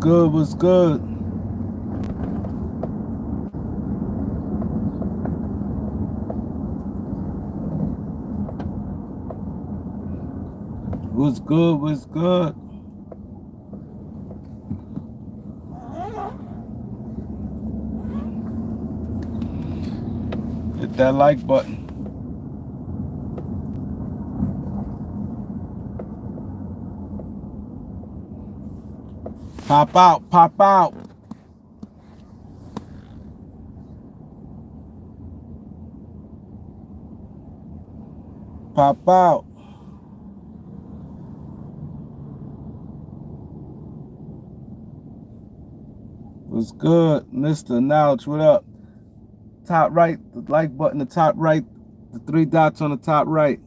good? What's good? What's good? What's good? Hit that like button. Pop out, pop out. Pop out. What's good, Mr. Nouch? What up? Top right, the like button, the top right, the three dots on the top right.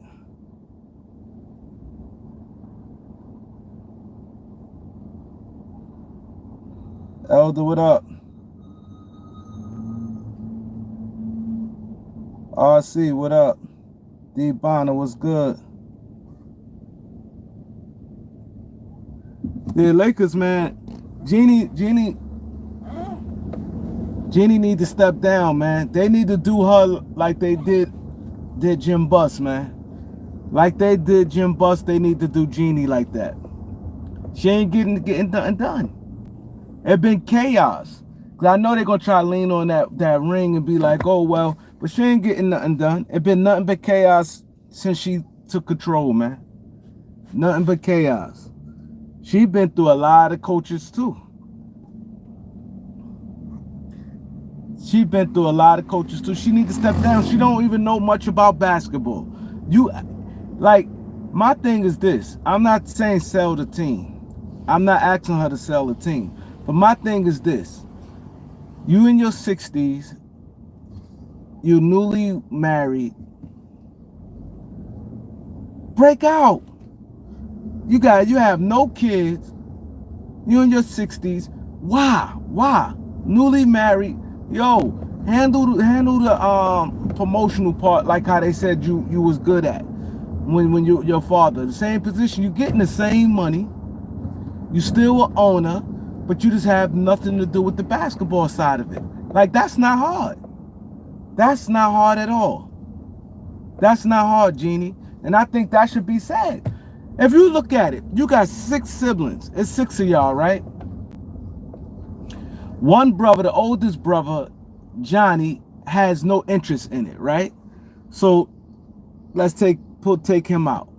Elder, what up? RC, what up? D Bonner, what's good? The Lakers, man. Jeanie need to step down, man. They need to do her like they did Jim Buss, man. Like they did Jim Buss, they need to do Jeanie like that. She ain't getting nothing done. It been chaos. Cause I know they're gonna try to lean on that ring and be like, oh well, but she ain't getting nothing done. It been nothing but chaos since she took control, man. Nothing but chaos. She been through a lot of coaches too. She been through a lot of coaches too. She need to step down. She don't even know much about basketball. Like, my thing is this. I'm not saying sell the team. I'm not asking her to sell the team. But my thing is this. You in your 60s, you newly married. Break out. You have no kids. You in your 60s. Why? Newly married. Yo, handle the promotional part like how they said you was good at when your father. The same position, you getting the same money. You still an owner, but you just have nothing to do with the basketball side of it. Like, that's not hard. That's not hard at all. That's not hard, Jeanie. And I think that should be said. If you look at it, you got 6 siblings. It's 6 of y'all, right? One brother, the oldest brother, Johnny, has no interest in it, right? So let's take him out.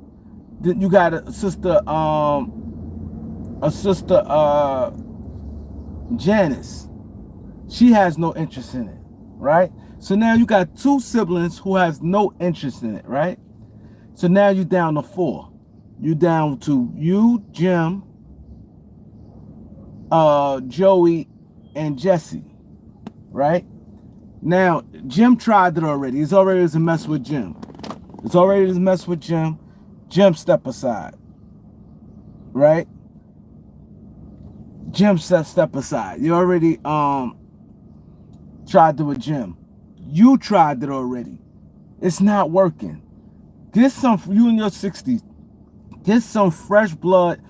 Then you got a sister Janice. She has no interest in it, right? So now you got 2 siblings who has no interest in it, right? So now you down to 4. You down to you, Jim, Joey, and Jesse, right? Now, Jim tried it already. It's already a mess with Jim. Jim step aside, right? Jim step aside. You already tried it with Jim. You tried it already. It's not working. Get you in your 60s. Get some fresh blood.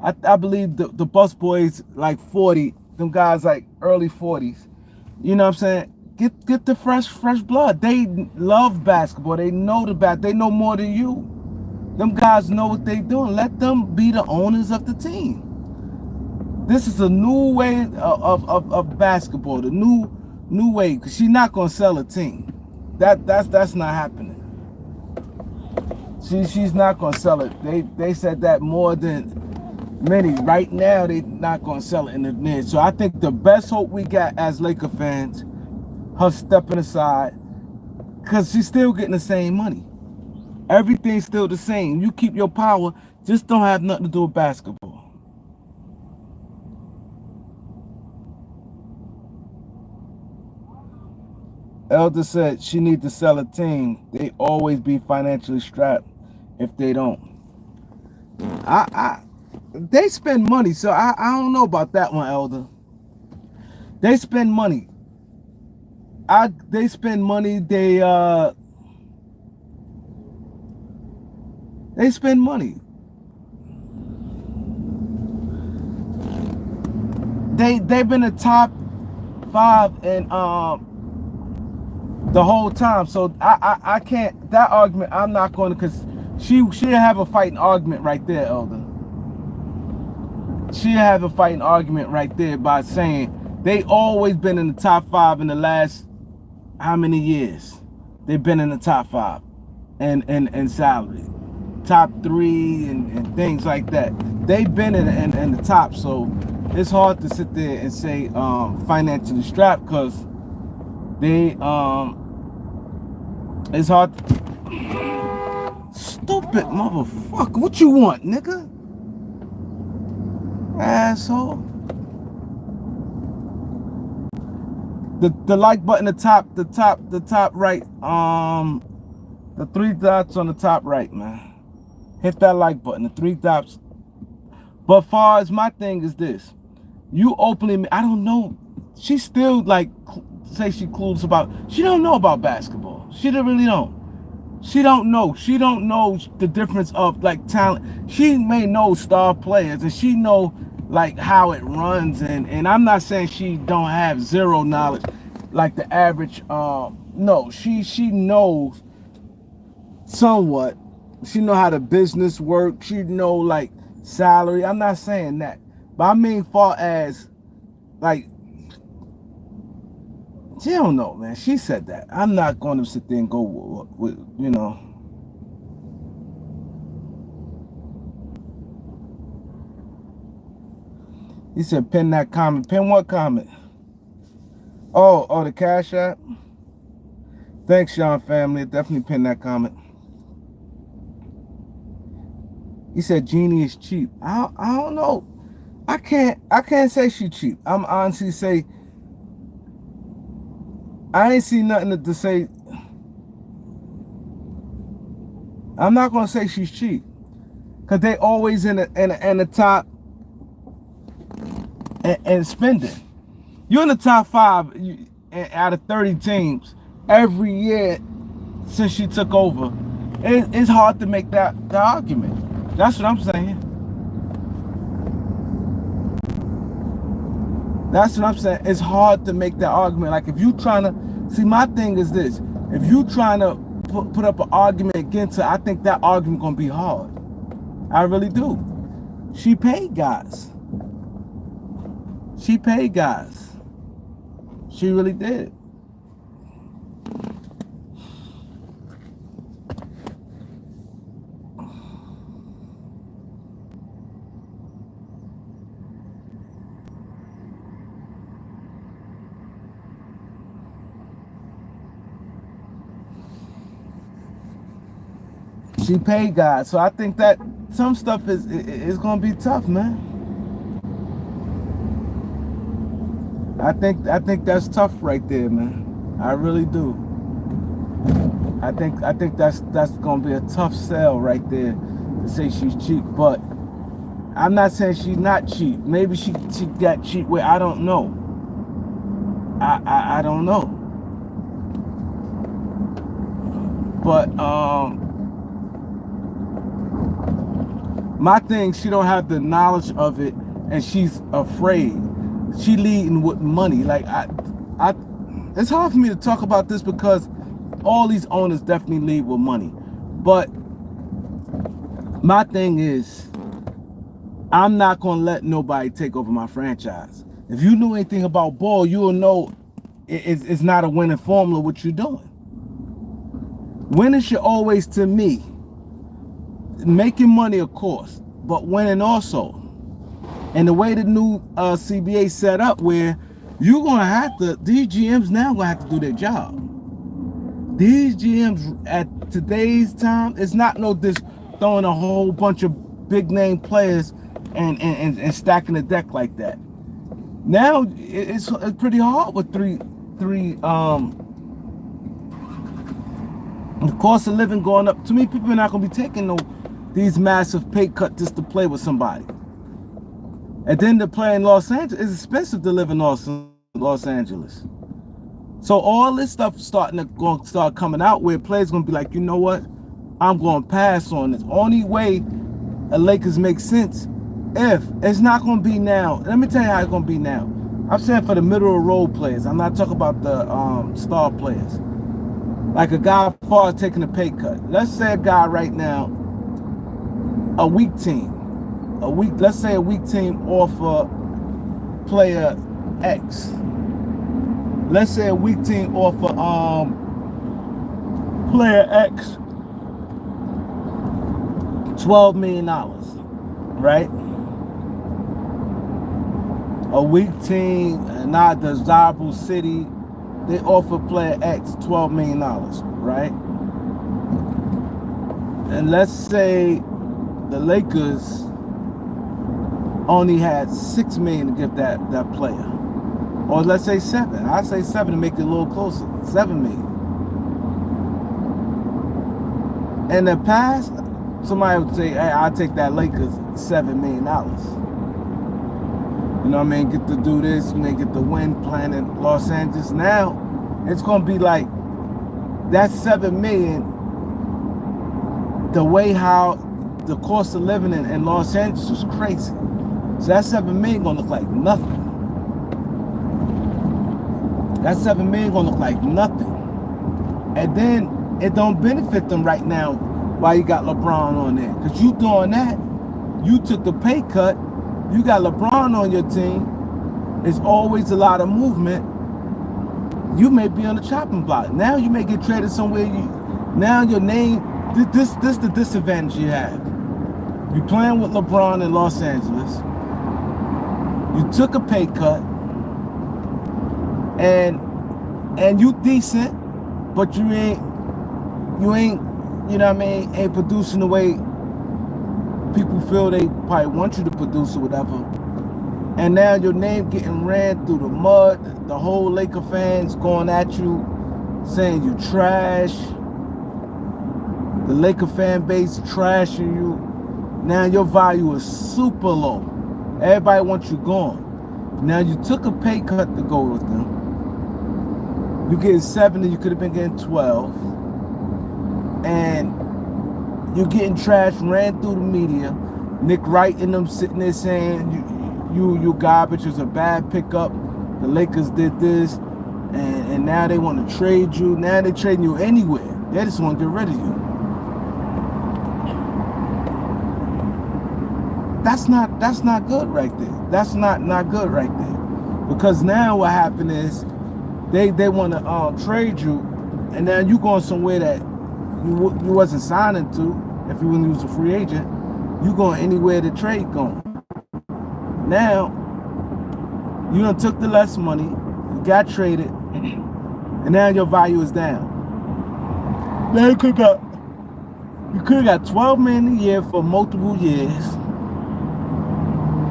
I believe the Bus Boys like 40. Them guys like early 40s. You know what I'm saying? Get the fresh blood. They love basketball. They know they know more than you. Them guys know what they doing. Let them be the owners of the team. This is a new way of basketball. The new way. Cause she's not gonna sell a team. That's not happening. She's not gonna sell it. They said that more than many. Right now, they're not gonna sell it in the near. So I think the best hope we got as Laker fans, her stepping aside, because she's still getting the same money. Everything's still the same. You keep your power, just don't have nothing to do with basketball. Elder said she needs to sell a team. They always be financially strapped if they don't. They spend money, so I don't know about that one, Elder. They spend money. They spend money. They spend money. they've been the top 5 and the whole time. So I can't, that argument I'm not going to, because she'll have a fighting argument right there, Elder. She'll have a fighting argument right there by saying they always been in the top 5 in the last how many years? They've been in the top 5 and salary, top 3 and things like that. They've been in the top, so it's hard to sit there and say financially strapped, because they it's hard. Stupid motherfucker, what you want, nigga? Asshole. The like button, the top right, the 3 dots on the top right, man. Hit that like button, the 3 dots. But far as my thing is this, you openly, I don't know, she still like say she clueless about, she don't know about basketball. She really don't. She don't know the difference of like talent. She may know star players and she know like how it runs, and I'm not saying she don't have zero knowledge like the average. No, she knows somewhat. She know how the business work. She know like salary. I'm not saying that, but I mean far as like, she don't know, man. She said that. I'm not going to sit there and go with you know. He said, pin that comment. Pin what comment? Oh, the Cash App? Thanks, Sean family. Definitely pin that comment. He said Jeanie is cheap. I don't know. I can't say she cheap. I'm honestly say I ain't seen nothing to say. I'm not gonna say she's cheap, cause they always in the top and spending. You're in the top 5 out of 30 teams every year since she took over. It's hard to make the argument. That's what I'm saying. That's what I'm saying. It's hard to make that argument. Like if you trying to, see, my thing is this. If you trying to put up an argument against her, I think that argument gonna be hard. I really do. She paid guys. She paid guys. She really did. She paid guys, so I think that some stuff is gonna be tough, man. I think that's tough right there, man. I really do. I think that's gonna be a tough sell right there to say she's cheap, but I'm not saying she's not cheap. Maybe she got cheap where I don't know. I don't know. But my thing, she don't have the knowledge of it, and she's afraid. She leading with money. Like it's hard for me to talk about this because all these owners definitely lead with money. But my thing is, I'm not gonna let nobody take over my franchise. If you knew anything about ball, you will know it's not a winning formula what you're doing. Winning should always, to me, making money, of course, but winning also. And the way the new CBA set up, where you're gonna have to, these GMs now gonna have to do their job. These GMs at today's time, it's not no this throwing a whole bunch of big name players and stacking the deck like that. Now it's pretty hard with three the cost of living going up. To me, people are not gonna be taking these massive pay cuts just to play with somebody. And then to play in Los Angeles, it's expensive to live in Los Angeles. So all this stuff starting to start coming out where players gonna be like, you know what? I'm gonna pass on this. Only way a Lakers make sense if it's not gonna be now. Let me tell you how it's gonna be now. I'm saying for the middle of the road players. I'm not talking about the star players. Like a guy far as taking a pay cut. Let's say a guy right now, a weak team. Let's say a weak team offer player X. Let's say a weak team offer player X $12 million, right? A weak team, not desirable city, they offer player X $12 million, right? And let's say the Lakers only had $6 million to give that player. Or let's say 7. I'd say 7 to make it a little closer. $7 million. In the past, somebody would say, hey, I'll take that Lakers $7 million. You know what I mean? Get to do this, you may get the win plan in Los Angeles. Now, it's gonna be like that $7 million, the way how the cost of living in Los Angeles is crazy. So that $7 million gonna look like nothing. That $7 million gonna look like nothing. And then it don't benefit them right now while you got LeBron on there. Because you doing that, you took the pay cut, you got LeBron on your team, there's always a lot of movement. You may be on the chopping block. Now you may get traded somewhere. Now your name, this the disadvantage you have. You playing with LeBron in Los Angeles. You took a pay cut, and you decent, but you ain't, you know what I mean, ain't producing the way people feel they probably want you to produce or whatever. And now your name getting ran through the mud, the whole Laker fans going at you, saying you trash, the Laker fan base trashing you. Now your value is super low. Everybody wants you gone. Now you took a pay cut to go with them. You getting 7 and you could have been getting 12. And you're getting trashed, ran through the media. Nick Wright and them sitting there saying you garbage, is a bad pickup. The Lakers did this, and now they want to trade you. Now they trading you anywhere. They just want to get rid of you. That's not good right there. That's not good right there. Because now what happened is they want to trade you, and now you going somewhere that you wasn't signing to. If you wouldn't use a free agent, you going anywhere the trade going. Now you done took the less money, you got traded, and now your value is down. Now you could have got $12 million a year for multiple years.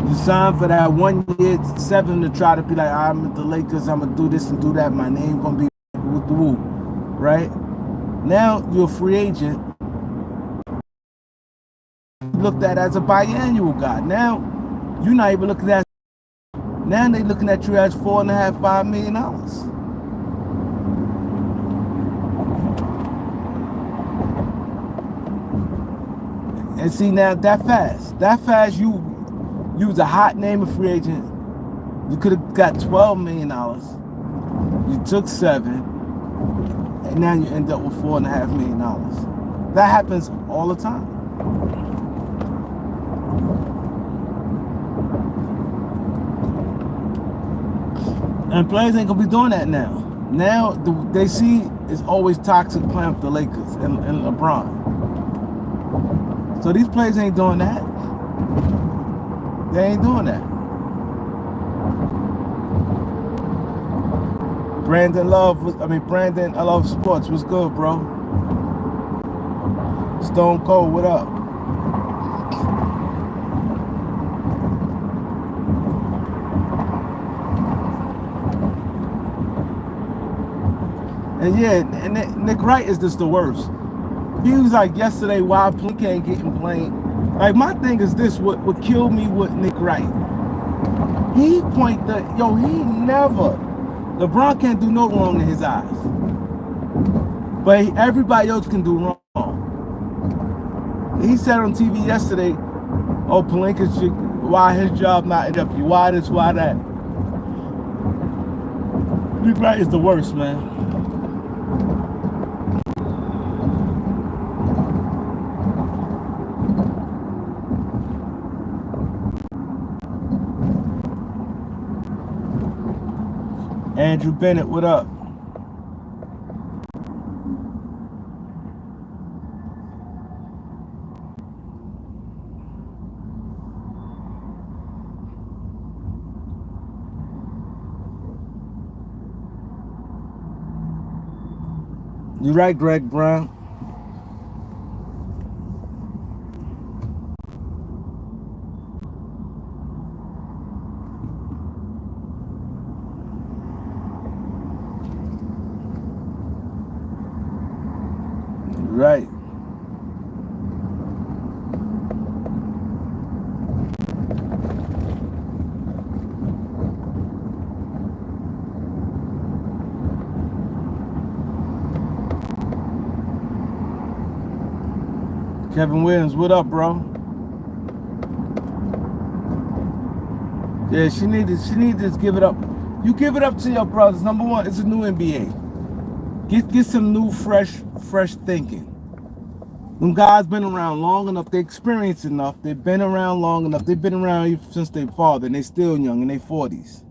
You signed for that 1 year, 7 to try to be like, I'm at the Lakers, I'm gonna do this and do that. My name gonna be with the woo, right? Now you're a free agent. Looked at as a biannual guy. Now you're not even looking at. Now they looking at you as $4.5, $5 million. And see now that fast you was a hot name of free agent. You could have got $12 million. You took 7, and now you end up with $4.5 million. That happens all the time. And players ain't gonna be doing that now. Now they see it's always toxic playing with the Lakers and LeBron. So these players ain't doing that. They ain't doing that. Brandon, I love sports. What's good, bro? Stone Cold, what up? And yeah, and Nick Wright is just the worst. He was like yesterday, why Plink ain't getting played. Like my thing is this, what killed me with Nick Wright. He LeBron can't do no wrong in his eyes. But everybody else can do wrong. He said on TV yesterday, oh, Pelinka, why his job not in W? Why this, why that? Wright is the worst, man. Andrew Bennett, what up? You right, Greg Brown. Right. Kevin Williams, what up, bro? Yeah, she need to just give it up. You give it up to your brothers. Number one, it's a new NBA. Get some new, fresh thinking. Them guys been around long enough. They experienced enough. They've been around long enough. They've been around since their father, and they still young in their 40s.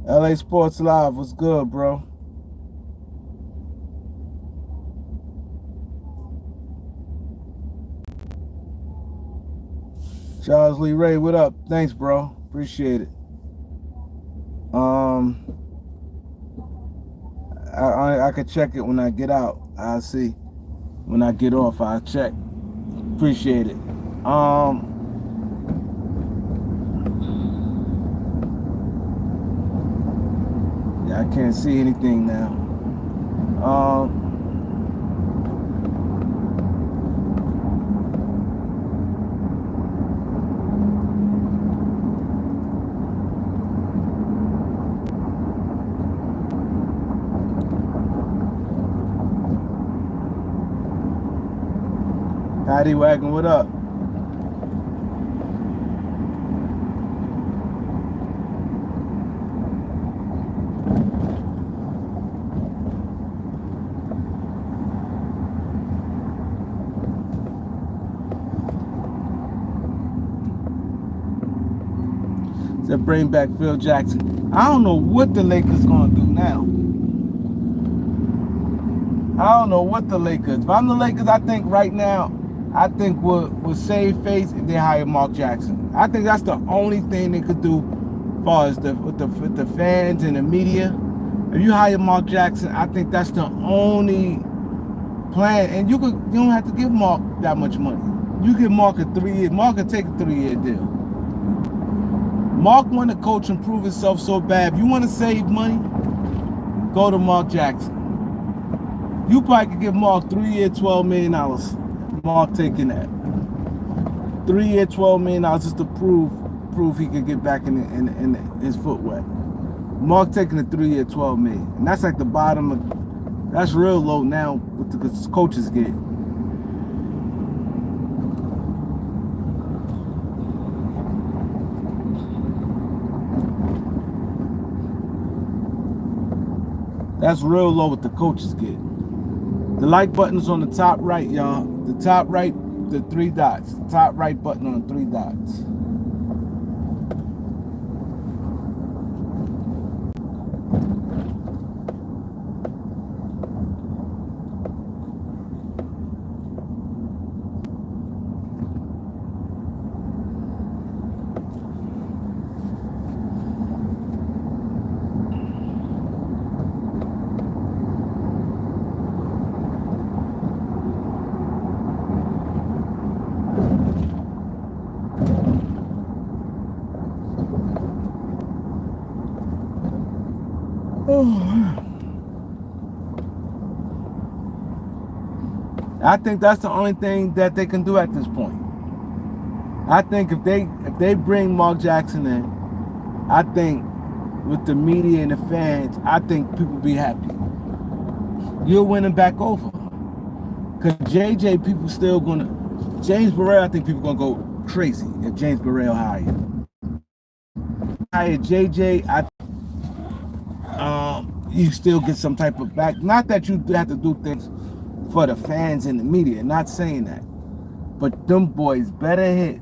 LA Sports Live, what's good, bro? Charles Lee Ray, what up? Thanks, bro. Appreciate it. I could check it when I get out. I'll see. When I get off, I'll check. Appreciate it. Yeah, I can't see anything now. Patty Wagon, what up? Said bring back Phil Jackson. I don't know what the Lakers gonna do now. I don't know what the Lakers. If I'm the Lakers, I think right now, I think we'll save face if they hire Mark Jackson. I think that's the only thing they could do as far as with the fans and the media. If you hire Mark Jackson, I think that's the only plan. And you don't have to give Mark that much money. You give Mark a 3-year. Mark can take a 3-year deal. Mark want to coach and prove himself so bad. If you want to save money, go to Mark Jackson. You probably could give Mark 3-year, $12 million. Mark taking that. 3-year, $12 million just to prove he could get back in his foot wet. Mark taking a 3-year, $12 million. And that's like the bottom of, that's real low now what the coaches get. That's real low what the coaches get. The like button is on the top right, y'all. The top right, the 3 dots. The top right button on the 3 dots. I think that's the only thing that they can do at this point. I think if they bring Mark Jackson in, I think with the media and the fans, I think people be happy. You're winning back over. Cause JJ, people still gonna James Burrell. I think people gonna go crazy if James Burrell hired JJ. You still get some type of back. Not that you have to do things for the fans and the media. Not saying that, but them boys better hit.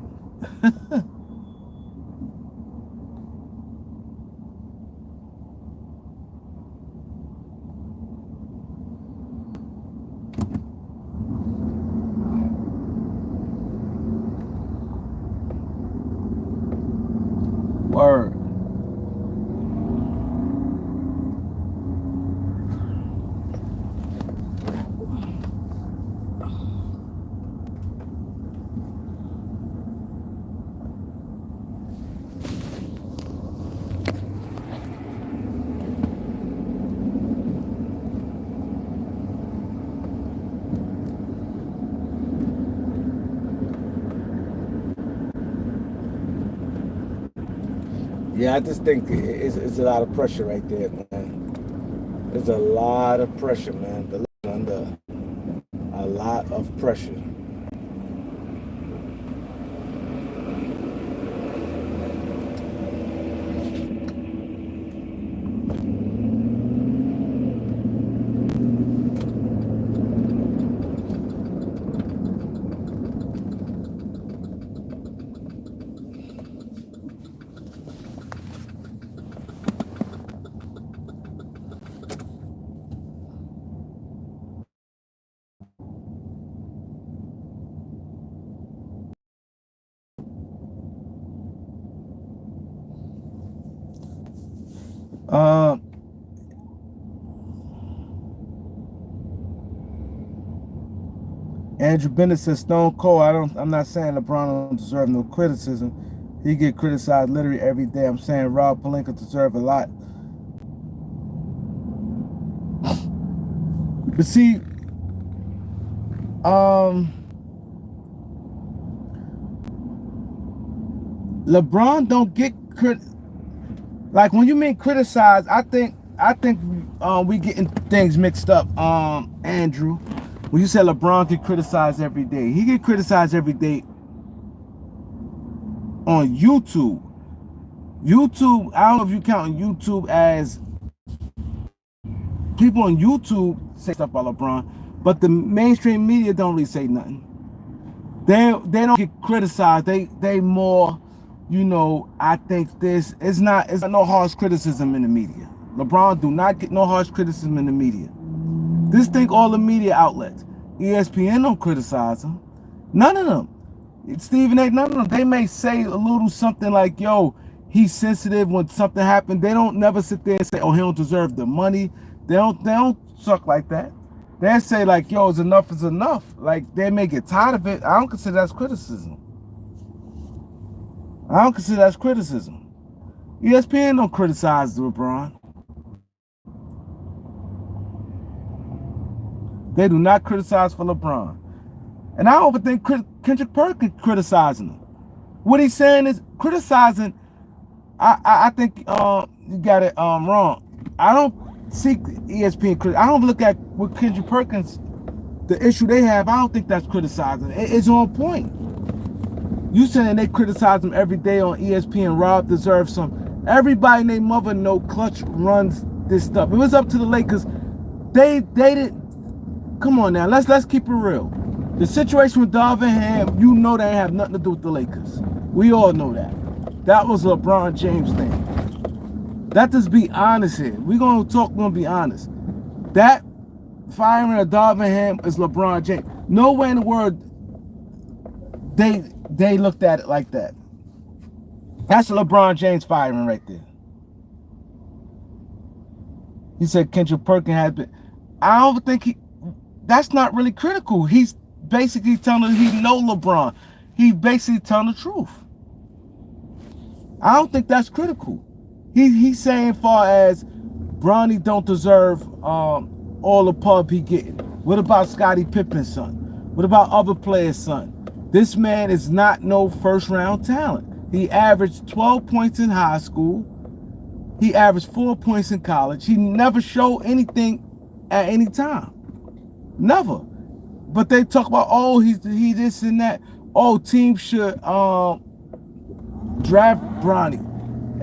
Word. Yeah, I just think it's a lot of pressure right there, man. There's a lot of pressure, man. They're under a lot of pressure. Andrew Bennett says Stone Cold. I'm not saying LeBron don't deserve no criticism. He get criticized literally every day. I'm saying Rob Pelinka deserve a lot. But see, LeBron don't get like when you mean criticize. I think we getting things mixed up. Andrew, when you said LeBron get criticized every day, he get criticized every day on YouTube. YouTube, I don't know if you count YouTube as people on YouTube say stuff about LeBron, but the mainstream media don't really say nothing. They don't get criticized. They more, you know, I think this it's not no harsh criticism in the media. LeBron do not get no harsh criticism in the media. This thing all the media outlets. ESPN don't criticize him. None of them. Stephen A, none of them. They may say a little something like, yo, he's sensitive when something happened. They don't never sit there and say, oh, he don't deserve the money. They don't suck like that. They say like, yo, it's enough is enough. Like they may get tired of it. I don't consider that's criticism. I don't consider that's criticism. ESPN don't criticize LeBron. They do not criticize for LeBron. And I don't even think Kendrick Perkins criticizing him. What he's saying is criticizing. I think you got it wrong. I don't see ESPN. I don't look at what Kendrick Perkins, the issue they have. I don't think that's criticizing. It's on point. You saying they criticize him every day on ESPN. Rob deserves some. Everybody and their mother know Clutch runs this stuff. It was up to the Lakers. They didn't. Come on now, let's keep it real. The situation with Darvin Ham, you know that ain't have nothing to do with the Lakers. We all know that. That was a LeBron James thing. Let's just be honest here. We're gonna be honest. That firing of Darvin Ham is LeBron James. Nowhere in the world they looked at it like that. That's a LeBron James firing right there. He said Kendrick Perkins had been. I don't think that's not really critical. He's basically telling he know LeBron. He basically telling the truth. I don't think that's critical. He's saying far as Bronny don't deserve all the pub he getting. What about Scottie Pippen's son? What about other players' son? This man is not no first round talent. He averaged 12 points in high school. He averaged 4 points in college. He never showed anything at any time. Never. But they talk about, oh, he this and that. Oh, teams should draft Bronny.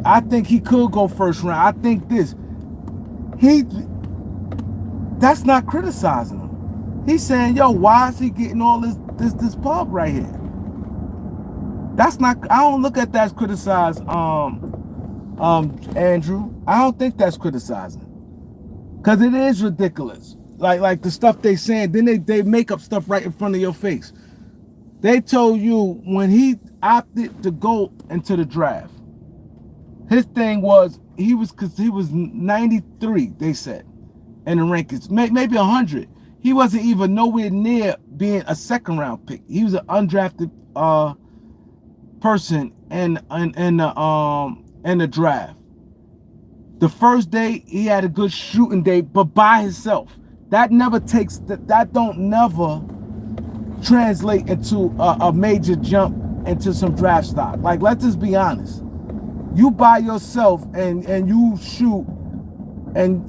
I think he could go first round. I think this. That's not criticizing him. He's saying, yo, why is he getting all this pub right here? That's not, I don't look at that as criticize, Andrew. I don't think that's criticizing. Because it is ridiculous. Like the stuff they saying, then they make up stuff right in front of your face. They told you when he opted to go into the draft, his thing was because he was 93, they said, in the rankings, maybe 100. He wasn't even nowhere near being a second round pick. He was an undrafted person in the draft. The first day he had a good shooting day, but by himself. That never takes that don't never translate into a major jump into some draft stock. Like, let's just be honest. You by yourself and you shoot, and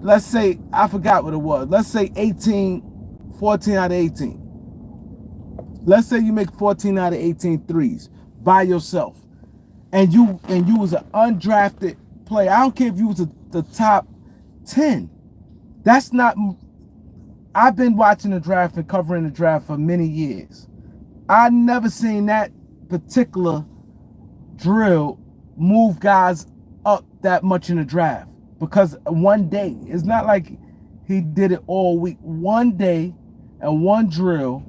let's say, I forgot what it was. Let's say 14 out of 18. Let's say you make 14 out of 18 threes by yourself. And you was an undrafted player. I don't care if you was the top 10. That's not, I've been watching the draft and covering the draft for many years. I never seen that particular drill move guys up that much in the draft, because one day, it's not like he did it all week. One day and one drill,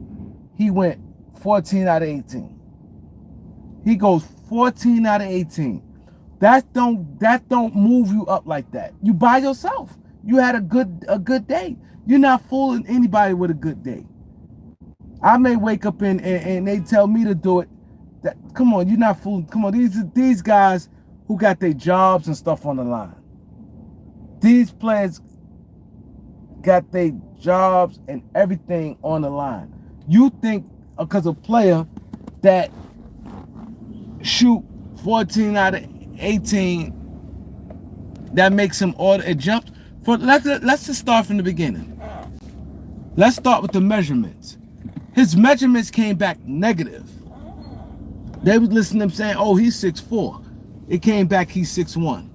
he went 14 out of 18. He goes 14 out of 18. That don't move you up like that. You by yourself. You had a good day. You're not fooling anybody with a good day. I may wake up and they tell me to do it. Come on, you're not fooling. Come on, these guys who got their jobs and stuff on the line. These players got their jobs and everything on the line. You think because a player that shoot 14 out of 18, that makes him order a jump? Let's just start from the beginning. Let's start with the measurements. His measurements came back negative. They was listening to him saying, oh, he's 6'4". It came back he's 6'1".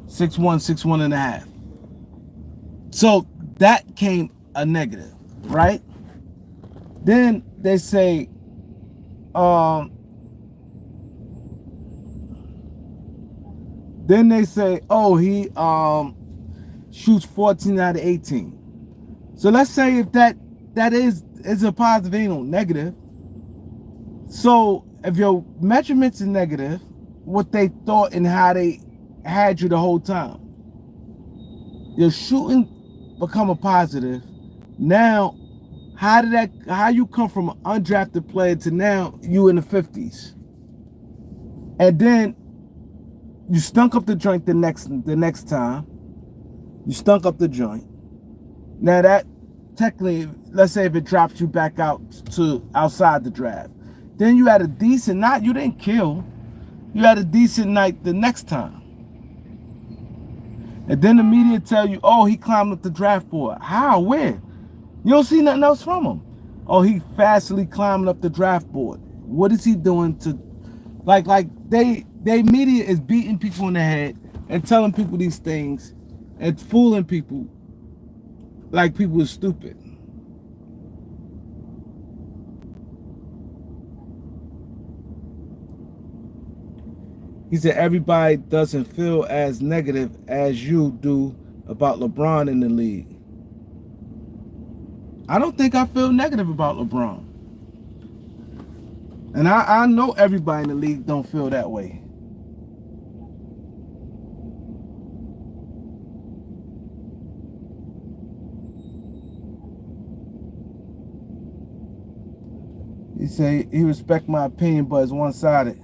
6'1", and a half. So that came a negative, right? Then they say, oh, he shoots 14 out of 18. So let's say if that is a positive, ain't no negative. So if your measurements are negative, what they thought and how they had you the whole time, your shooting become a positive. Now, how you come from an undrafted player to now you in the 50s, and then you stunk up the joint the next time. You stunk up the joint. Now that technically, let's say if it drops you back out to outside the draft, then you had a decent night. You didn't kill. You had a decent night the next time. And then the media tell you, oh, he climbed up the draft board. How? Where? You don't see nothing else from him. Oh, he fastly climbing up the draft board. What is he doing to, like they media is beating people in the head and telling people these things and fooling people like people are stupid. He said everybody doesn't feel as negative as you do about LeBron in the league. I don't think I feel negative about LeBron. And I know everybody in the league don't feel that way. He say he respect my opinion, but it's one-sided.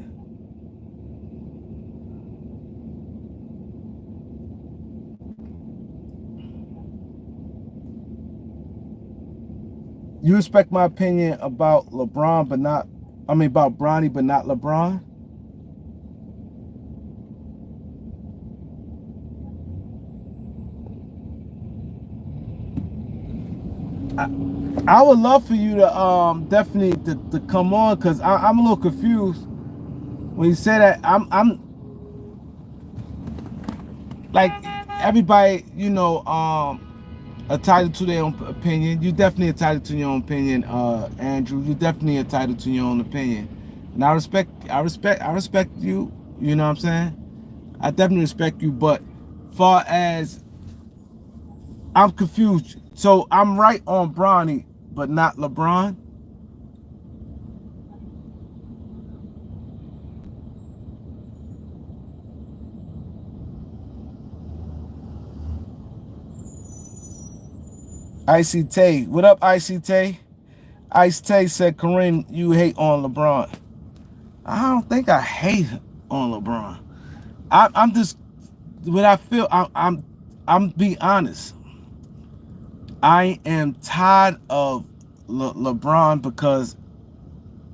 You respect my opinion about LeBron, but not, I mean, about Bronny, but not LeBron? I would love for you to definitely to come on, because I'm a little confused when you say that. I'm like everybody, you know, entitled to their own opinion. You definitely entitled to your own opinion, Andrew. You definitely entitled to your own opinion, and I respect you. You know what I'm saying? I definitely respect you, but far as I'm confused. So I'm right on Bronny, but not LeBron. Icy Tay, what up, Icy Tay? Ice Tay said, Corinne, you hate on LeBron. I don't think I hate on LeBron. I'm just what I feel. I'm being honest. I am tired of LeBron because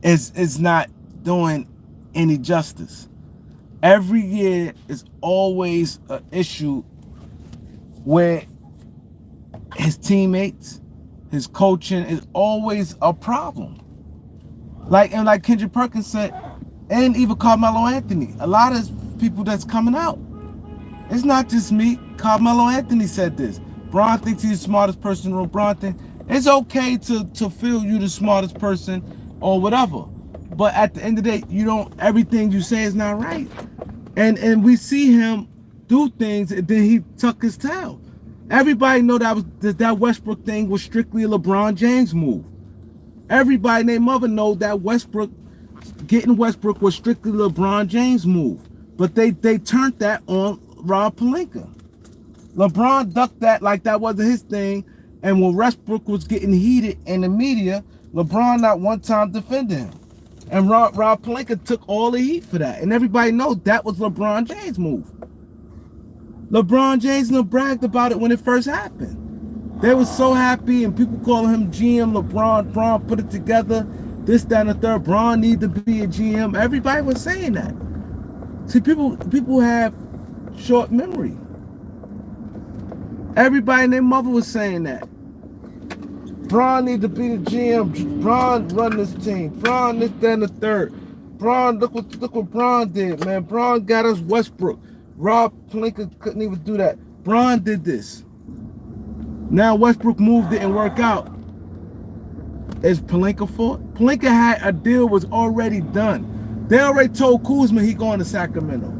it's not doing any justice. Every year is always an issue where his teammates, his coaching is always a problem. Like Kendrick Perkins said, and even Carmelo Anthony. A lot of people that's coming out. It's not just me. Carmelo Anthony said this. Bron thinks he's the smartest person in the room. Bron thinks it's okay to feel you the smartest person or whatever. But at the end of the day, you don't, everything you say is not right. And we see him do things and then he tuck his tail. Everybody know that Westbrook thing was strictly a LeBron James move. Everybody and their mother know that getting Westbrook was strictly LeBron James move. But they turned that on Rob Pelinka. LeBron ducked that like that wasn't his thing. And when Westbrook was getting heated in the media, LeBron not one time defended him. And Rob Pelinka took all the heat for that. And everybody knows that was LeBron James' move. LeBron James bragged about it when it first happened. They were so happy, and people calling him GM LeBron. Bron put it together. This, that, and the third. Bron need to be a GM. Everybody was saying that. See, people have short memory. Everybody and their mother was saying that. Bron need to be the GM. Bron run this team. Bron this, that, and the third. Bron, look what Bron did, man. Bron got us Westbrook. Rob Pelinka couldn't even do that. Bron did this. Now Westbrook move didn't work out. Is Pelinka fault? Pelinka had a deal was already done. They already told Kuzma he going to Sacramento.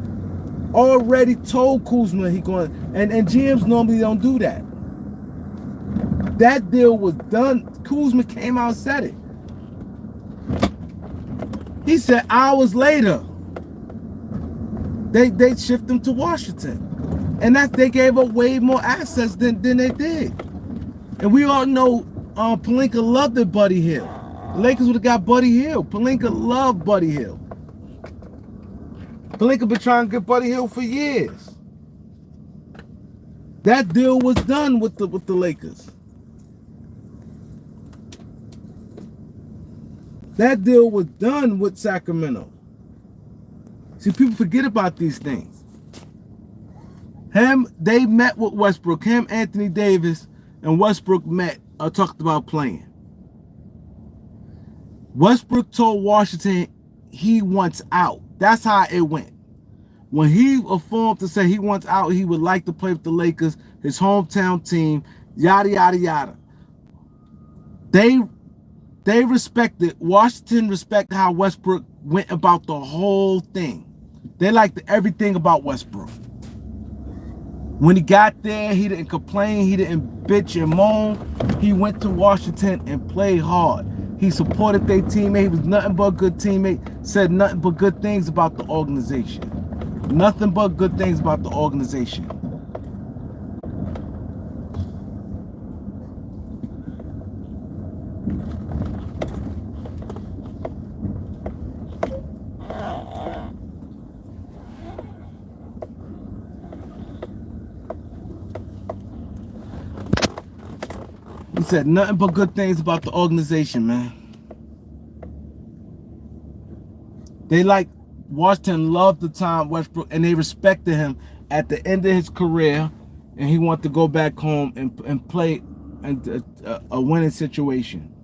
Already told Kuzma he going, and GMs normally don't do that. That deal was done. Kuzma came out and said it. He said hours later, they shipped him to Washington. And they gave up way more assets than they did. And we all know Pelinka loved it, Buddy Hill. The Lakers would have got Buddy Hill. Pelinka loved Buddy Hill. Pelinka been trying to get Buddy Hill for years. That deal was done with the Lakers. That deal was done with Sacramento. See, people forget about these things. They met with Westbrook. Anthony Davis, and Westbrook talked about playing. Westbrook told Washington he wants out. That's how it went. When he informed to say he wants out, he would like to play with the Lakers, his hometown team, yada, yada, yada. They respected, Washington respected how Westbrook went about the whole thing. They liked everything about Westbrook. When he got there, he didn't complain, he didn't bitch and moan. He went to Washington and played hard. He supported their teammate. He was nothing but a good teammate, said nothing but good things about the organization. Nothing but good things about the organization. said nothing but good things about the organization, man. They like Washington loved the time Westbrook, and they respected him at the end of his career, and he wanted to go back home and play in a winning situation.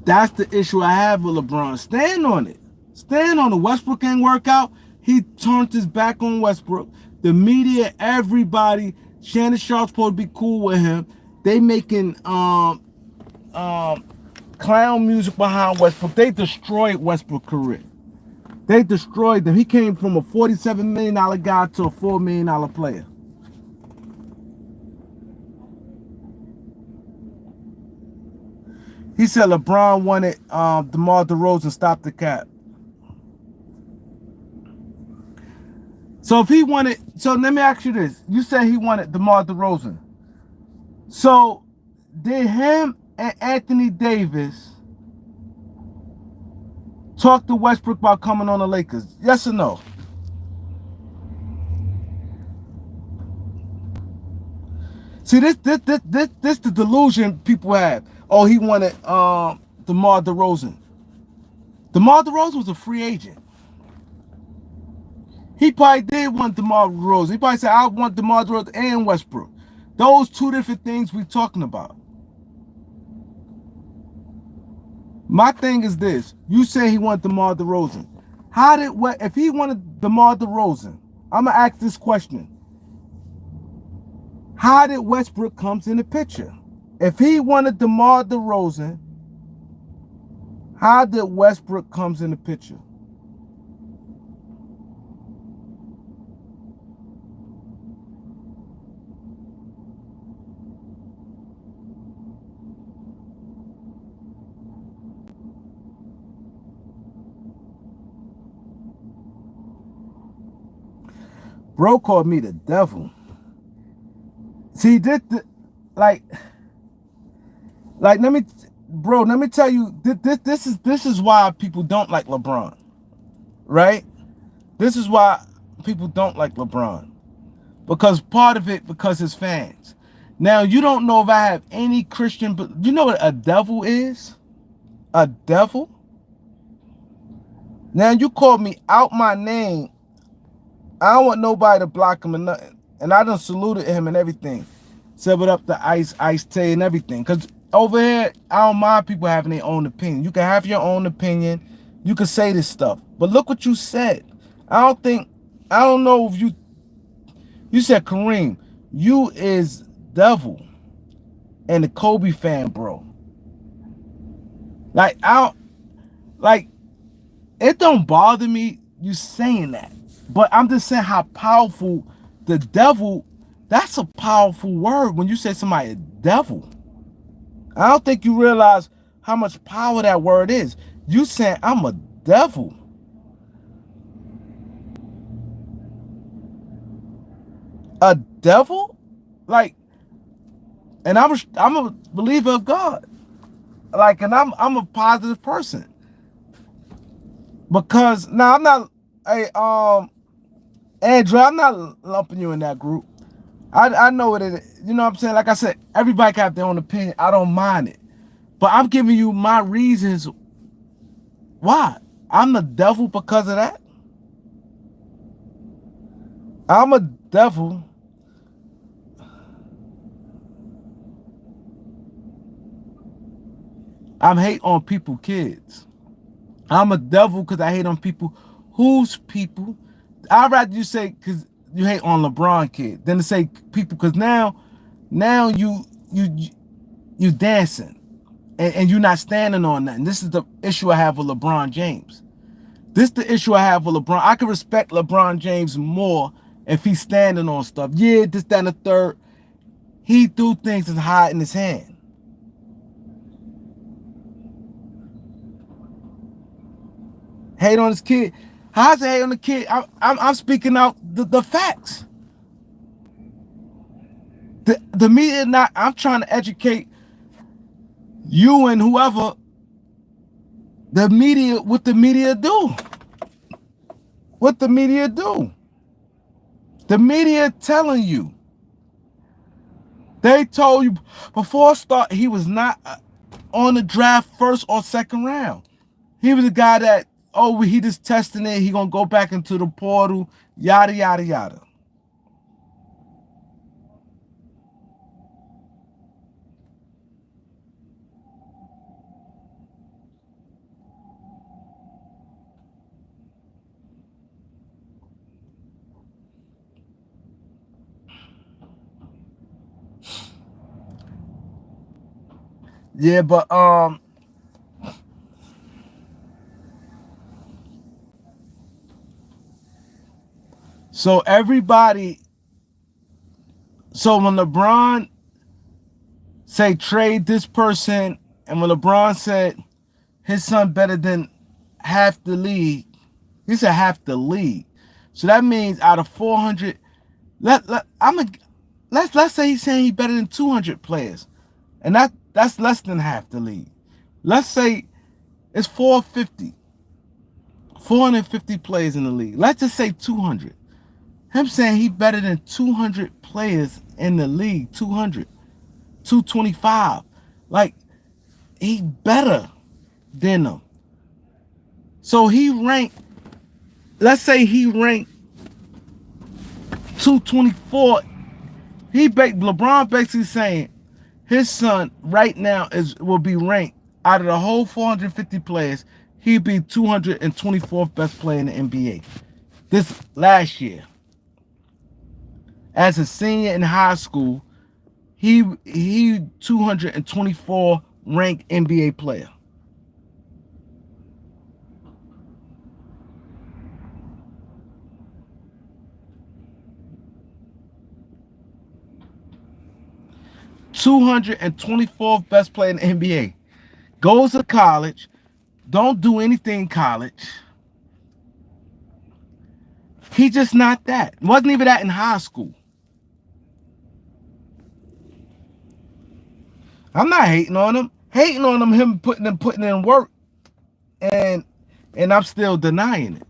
That's the issue I have with LeBron. Stand on it. Stand on it. Westbrook ain't work out. He turned his back on Westbrook. The media, everybody, Shannon Sharp's supposed to be cool with him. They making clown music behind Westbrook. They destroyed Westbrook's career. They destroyed them. He came from a $47 million guy to a $4 million player. He said LeBron wanted DeMar DeRozan stop the cap. So if he wanted, so let me ask you this. You said he wanted DeMar DeRozan. So did him and Anthony Davis talk to Westbrook about coming on the Lakers? Yes or no? See, this the delusion people have. Oh, he wanted DeMar DeRozan. DeMar DeRozan was a free agent. He probably did want DeMar DeRozan. He probably said, I want DeMar DeRozan and Westbrook. Those two different things we're talking about. My thing is this. You say he wanted DeMar DeRozan. If he wanted DeMar DeRozan, I'm going to ask this question. How did Westbrook come in the picture? If he wanted DeMar DeRozan, how did Westbrook come in the picture? Bro called me the devil. See, let me tell you, this is why people don't like LeBron, right? This is why people don't like LeBron, because his fans. Now, you don't know if I have any Christian, but you know what a devil is? A devil? Now, you called me out my name. I don't want nobody to block him or nothing. And I done saluted him and everything. Said what up to Ice Tay and everything. Because over here, I don't mind people having their own opinion. You can have your own opinion. You can say this stuff. But look what you said. I don't know if you said, Kareem, you is devil and a Kobe fan, bro. It don't bother me you saying that. But I'm just saying how powerful the devil, that's a powerful word when you say somebody a devil. I don't think you realize how much power that word is. You saying I'm a devil. A devil? And I'm a believer of God. And I'm a positive person. Because now I'm not Andrew, I'm not lumping you in that group. I know what it is. You know what I'm saying? Like I said, everybody can have their own opinion. I don't mind it. But I'm giving you my reasons why. I'm the devil because of that. I'm a devil. I'm hate on people, kids. I'm a devil because I hate on people. Whose people? I'd rather you say because you hate on LeBron kid than to say people because now you dancing and you're not standing on nothing. This is the issue I have with LeBron James. This is the issue I have with LeBron. I can respect LeBron James more if he's standing on stuff. Yeah, this, that, and the third. He do things and hide in his hand. Hate on his kid. How's it hate on the kid? I'm speaking out the facts. The media not. I'm trying to educate you and whoever. The media, what the media do? What the media do? The media telling you. They told you before start he was not on the draft first or second round. He was a guy that, oh, he just testing it. He gonna go back into the portal, yada, yada, yada. Yeah, but so everybody, so when LeBron say trade this person, and when LeBron said his son better than half the league, he said half the league. So that means out of 400, let's say he's saying he's better than 200 players, and that's less than half the league. Let's say it's 450 players in the league. Let's just say 200. Him saying he better than 200 players in the league, 200, 225. Like, he better than them. So he ranked, let's say he ranked 224. LeBron basically saying his son right now will be ranked out of the whole 450 players, he'd be 224th best player in the NBA. This last year. As a senior in high school, he 224 ranked NBA player. $224th best player in the NBA. Goes to college, don't do anything in college. He just not that. Wasn't even that in high school. I'm not hating on him. Hating on him putting in work, and I'm still denying it.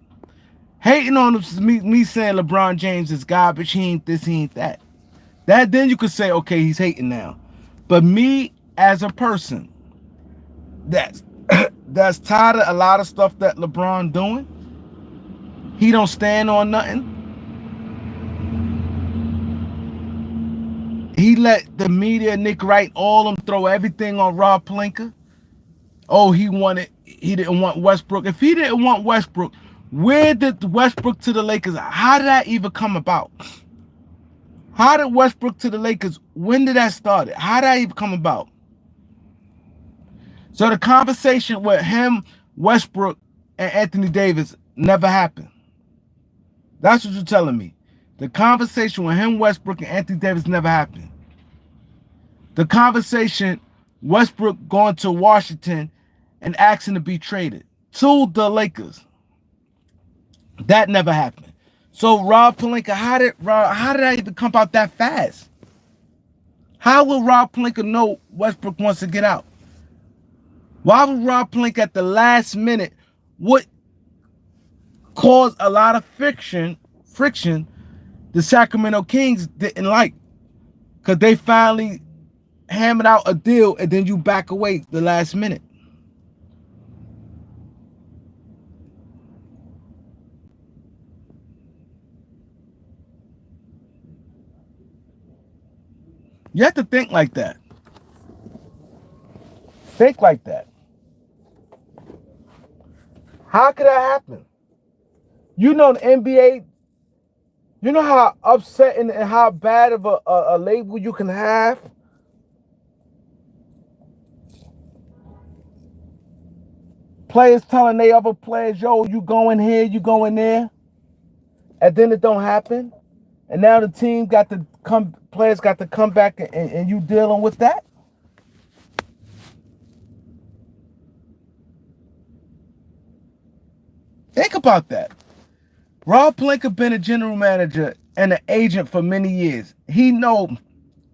Hating on him, me saying LeBron James is garbage. He ain't this, he ain't that. That then you could say, okay, he's hating now. But me as a person that's tired of a lot of stuff that LeBron doing, he don't stand on nothing. He let the media, Nick Wright, all them throw everything on Rob Pelinka. Oh, he didn't want Westbrook. If he didn't want Westbrook, where did Westbrook to the Lakers? How did that even come about? How did Westbrook to the Lakers? When did that start? How did that even come about? So the conversation with him, Westbrook, and Anthony Davis never happened. That's what you're telling me. The conversation with him, Westbrook, and Anthony Davis never happened. The conversation, Westbrook going to Washington and asking to be traded to the Lakers, that never happened. So Rob Pelinka, how did that even come out that fast? How will Rob Pelinka know Westbrook wants to get out? Why would Rob Pelinka at the last minute would cause a lot of friction the Sacramento Kings didn't like? Because they finally hammered out a deal and then you back away the last minute. You have to think like that. Think like that. How could that happen? You know the NBA, you know how upsetting and how bad of a label you can have? Players telling they other players, yo, you going here, you going there. And then it don't happen. And now the team players got to come back and you dealing with that? Think about that. Rob Pelinka been a general manager and an agent for many years. He know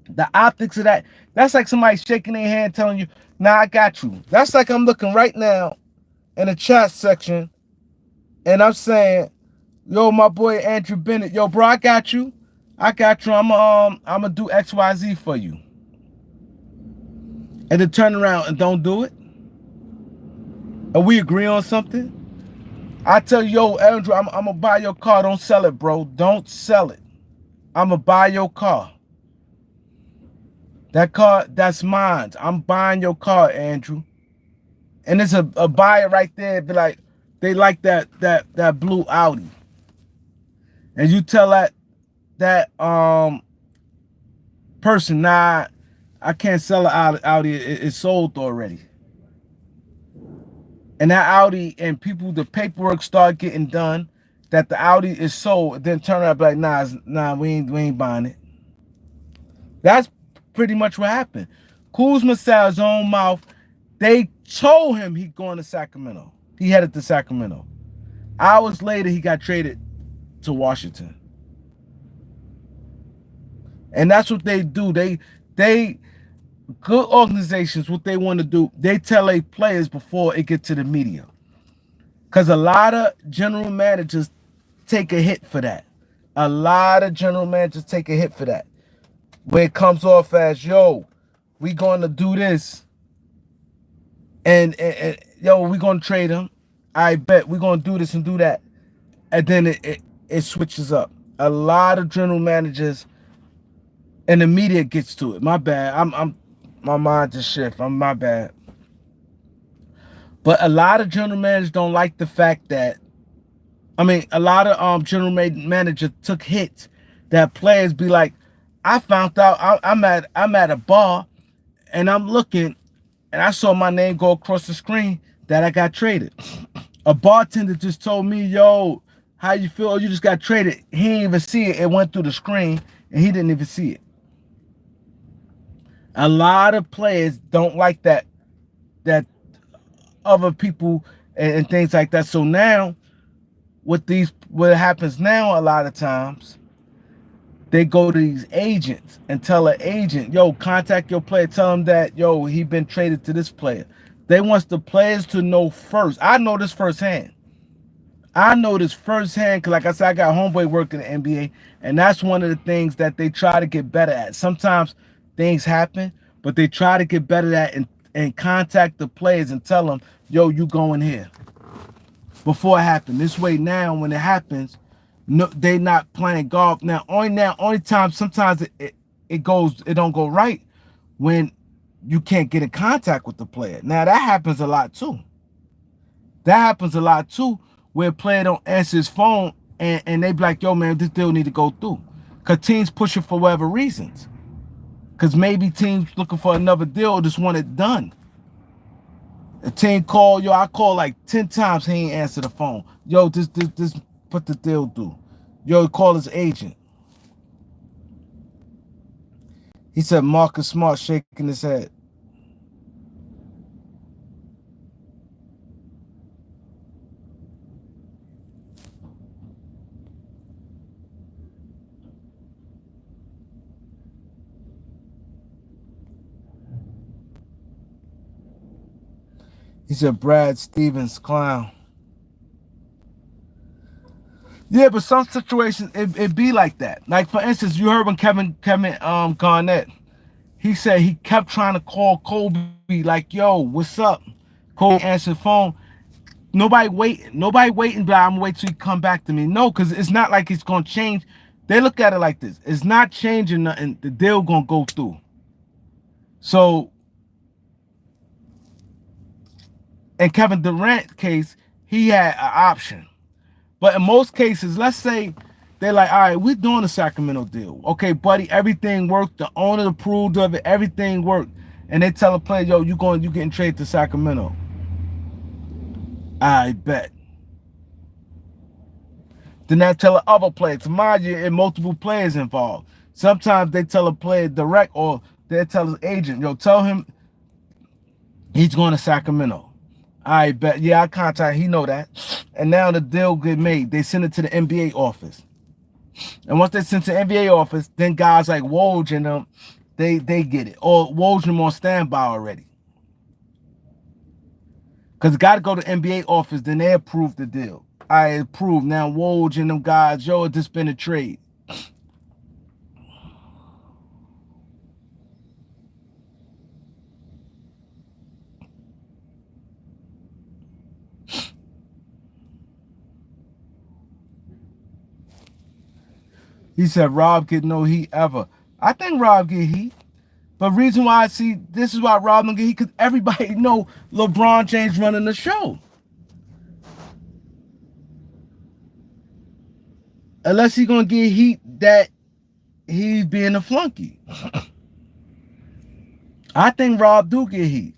the optics of that. That's like somebody shaking their hand telling you, nah, I got you. That's like I'm looking right now in the chat section and I'm saying, yo, my boy Andrew Bennett, yo, bro, I got you. I got you. I'm gonna do XYZ for you. And then turn around and don't do it. And we agree on something. I tell you, yo, Andrew, I'm gonna buy your car. Don't sell it, bro. Don't sell it. I'm gonna buy your car. That car, that's mine. I'm buying your car, Andrew. And it's a buyer right there. Be like, they like that blue Audi. And you tell that person, nah, I can't sell an Audi. It's sold already. And that Audi and people, the paperwork start getting done that the Audi is sold, and then turn around and be like, nah, we ain't buying it. That's pretty much what happened. Kuzma said his own mouth. They told him he going to Sacramento. He headed to Sacramento. Hours later, he got traded to Washington. And that's what they do. They good organizations, what they want to do, they tell their players before it gets to the media. Because a lot of general managers take a hit for that. A lot of general managers take a hit for that. Where it comes off as, yo, we going to do this. And yo, we going to trade him. I bet we going to do this and do that. And then it switches up. A lot of general managers and the media gets to it. My bad. I'm my mind just shift. My bad. But a lot of general managers don't like the fact that, a lot of general managers took hits that players be like, I found out I'm at a bar and I'm looking and I saw my name go across the screen that I got traded. A bartender just told me, yo, how you feel? Oh, you just got traded. He didn't even see it. It went through the screen and he didn't even see it. A lot of players don't like that other people and things like that. So now, what happens now a lot of times, they go to these agents and tell an agent, yo, contact your player, tell him that, yo, he been traded to this player. They want the players to know first. I know this firsthand. Because like I said, I got homeboy working in the NBA, and that's one of the things that they try to get better at. Sometimes things happen, but they try to get better at and contact the players and tell them, yo, you going here before it happened. This way now, when it happens, no, they not playing golf. Only time sometimes it don't go right when you can't get in contact with the player. Now that happens a lot too. Where a player don't answer his phone and they be like, yo, man, this deal need to go through. Because teams push it for whatever reasons. Because maybe teams looking for another deal or just want it done. A team call, yo, I called like 10 times, he ain't answer the phone. Yo, this put the deal through. Yo, call his agent. He said Marcus Smart shaking his head. He said Brad Stevens clown. Yeah, but some situations it be like that. Like for instance, you heard when Kevin Garnett, he said he kept trying to call Kobe like, yo, what's up? Kobe answered the phone. Nobody waiting, but I'm gonna wait till he come back to me. No, because it's not like it's gonna change. They look at it like this. It's not changing nothing. The deal gonna go through. So in Kevin Durant case, he had an option. But in most cases, let's say they're like, all right, we're doing a Sacramento deal. Okay, buddy, everything worked. The owner approved of it. Everything worked. And they tell the player, yo, you getting traded to Sacramento. I bet. Then they tell the other player. To mind you, and multiple players involved. Sometimes they tell a player direct or they tell his agent, yo, tell him he's going to Sacramento. I bet. Yeah, I contact. He know that. And now the deal get made. They send it to the NBA office. And once they send to the NBA office, then guys like Woj and them, they get it. Or Woj and them on standby already. Because it got to go to the NBA office, then they approve the deal. I approve. Now Woj and them guys, yo, it's just been a trade. He said Rob get no heat ever. I think Rob get heat. But reason why I see this is why Rob don't get heat, because everybody know LeBron James running the show. Unless he gonna get heat that he's being a flunky. I think Rob do get heat.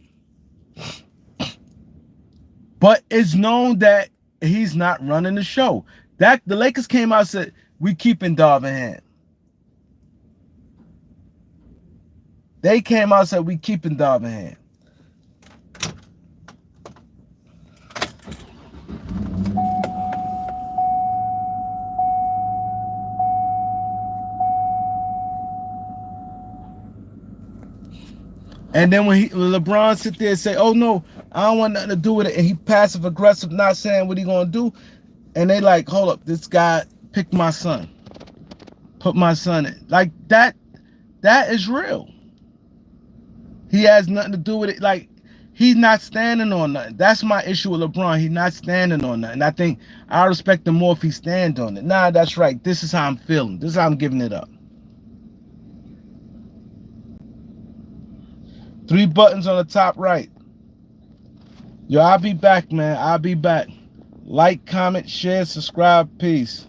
But it's known that he's not running the show. That the Lakers came out and said, we keeping Darvin Ham. They came out and said, we keeping Darvin Ham. And then when LeBron sit there and say, oh no, I don't want nothing to do with it, and he passive aggressive, not saying what he gonna do, and they like, hold up, this guy picked my son, put my son in. Like that is real. He has nothing to do with it. Like, he's not standing on nothing. That's my issue with LeBron. He's not standing on nothing. I think I respect him more if he stands on it. Nah, that's right. This is how I'm feeling. This is how I'm giving it up. 3 buttons on the top right. Yo, I'll be back, man. I'll be back. Like, comment, share, subscribe. Peace.